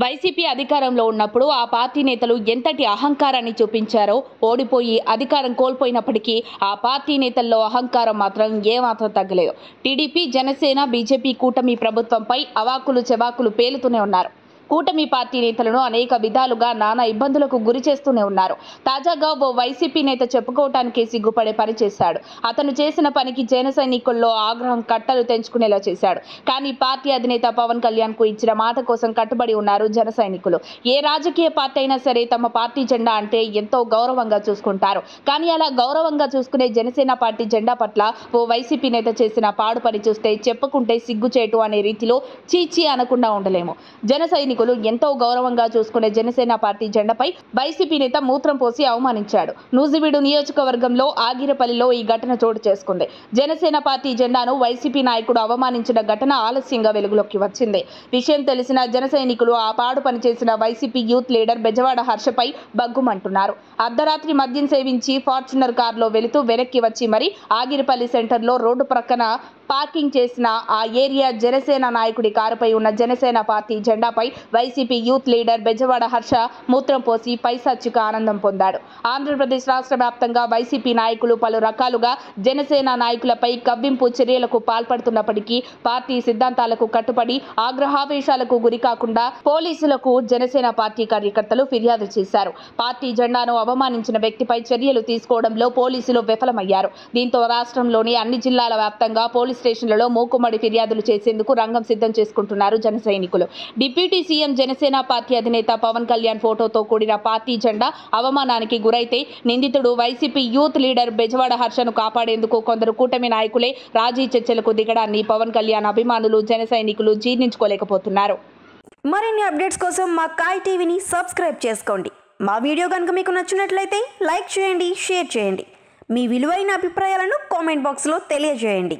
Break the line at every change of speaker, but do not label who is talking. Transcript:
YCP అధికారంలో ఉన్నప్పుడు ఆ పార్టీ నేతలు ఎంతటి అహంకారాన్ని చూపించారో, ఓడిపోయి అధికారం కోల్పోయినప్పటికీ ఆ పార్టీ నేతల్లో అహంకారం మాత్రం ఏమాత్రం తగ్గలేదు. టీడీపీ, జనసేన, బీజేపీ కూటమి ప్రభుత్వంపై అవాకులు చెవాకులు పేలుతూనే ఉన్నారు. కూటమి పార్టీ నేతలను అనేక విధాలుగా నానా ఇబ్బందులకు గురి చేస్తూనే ఉన్నారు. తాజాగా ఓ వైసీపీ నేత చెప్పుకోవటానికి సిగ్గుపడే పని చేశాడు. అతను చేసిన పనికి జన సైనికుల్లో ఆగ్రహం కట్టలు తెంచుకునేలా చేశాడు. కానీ పార్టీ అధినేత పవన్ కళ్యాణ్ కు ఇచ్చిన మాట కోసం కట్టుబడి ఉన్నారు జన సైనికులు. ఏ రాజకీయ పార్టీ అయినా సరే తమ పార్టీ జెండా అంటే ఎంతో గౌరవంగా చూసుకుంటారు. కానీ అలా గౌరవంగా చూసుకునే జనసేన పార్టీ జెండా పట్ల ఓ వైసీపీ నేత చేసిన పాడు పని చూస్తే చెప్పుకుంటే సిగ్గుచేటు అనే రీతిలో చీచీ అనకుండా ఉండలేము. జన సైనికులు ఎంతో గౌరవంగా చూసుకునే జనసేన పార్టీ జెండాపై వైసీపీ నేత మూత్రం పోసి అవమానించాడు. నూజివీడు నియోజకవర్గంలో ఆగిరపల్లిలో ఈ ఘటన చోటు చేసుకుంది. జనసేన పార్టీ జెండాను వైసీపీ నాయకుడు అవమానించిన ఘటన ఆలస్యంగా వెలుగులోకి వచ్చింది. విషయం తెలిసిన జన సైనికులు ఆ పాడు పనిచేసిన వైసీపీ యూత్ లీడర్ బెజవాడ హర్షపై బగ్గుమంటున్నారు. అర్ధరాత్రి మద్యం సేవించి ఫార్చునర్ కారులో వెళుతూ వెనక్కి వచ్చి మరి ఆగిరిపల్లి సెంటర్లో రోడ్డు ప్రక్కన పార్కింగ్ చేసిన ఆ ఏరియా జనసేన నాయకుడి కారుపై ఉన్న జనసేన పార్టీ జెండాపై YCP youth leader Bezawada Harsha మూత్రం పోసి పైశాచిక ఆనందం పొందాడు. ఆంధ్రప్రదేశ్ రాష్ట్ర వ్యాప్తంగా వైసీపీ నాయకులు పలు రకాలుగా జనసేన నాయకులపై కవ్వింపు చర్యలకు పాల్పడుతున్నప్పటికీ పార్టీ సిద్ధాంతాలకు కట్టుబడి ఆగ్రహావేశాలకు గురి కాకుండా పోలీసులకు జనసేన పార్టీ కార్యకర్తలు ఫిర్యాదు చేశారు. పార్టీ జెండాను అవమానించిన వ్యక్తిపై చర్యలు తీసుకోవడంలో పోలీసులు విఫలమయ్యారు. దీంతో రాష్ట్రంలోని అన్ని జిల్లాల వ్యాప్తంగా పోలీస్ స్టేషన్లలో మూకుమ్మడి ఫిర్యాదులు చేసేందుకు రంగం సిద్ధం చేసుకుంటున్నారు జన సైనికులు. డిప్యూటీ సీఎం జనసేన పార్టీ అధినేత పవన్ కళ్యాణ్ ఫోటోతో కూడిన పార్టీ జెండా అవమానానికి గురైతే నిందితుడు వైసీపీ యూత్ లీడర్ బెజవాడ హర్షను కాపాడేందుకు కొందరు కూటమి నాయకులే రాజీ చర్చలకు దిగడాన్ని పవన్ కళ్యాణ్ అభిమానులు జన సైనికులు జీర్ణించుకోలేకపోతున్నారు.
మరిన్ని అప్డేట్స్ కోసం మా కాయ్ టీవీని సబ్స్క్రైబ్ చేసుకోండి. మా వీడియో కనుక మీకు నచ్చినట్లయితే లైక్ చేయండి, షేర్ చేయండి. మీ విలువైన అభిప్రాయాలను కామెంట్ బాక్స్లో తెలియజేయండి.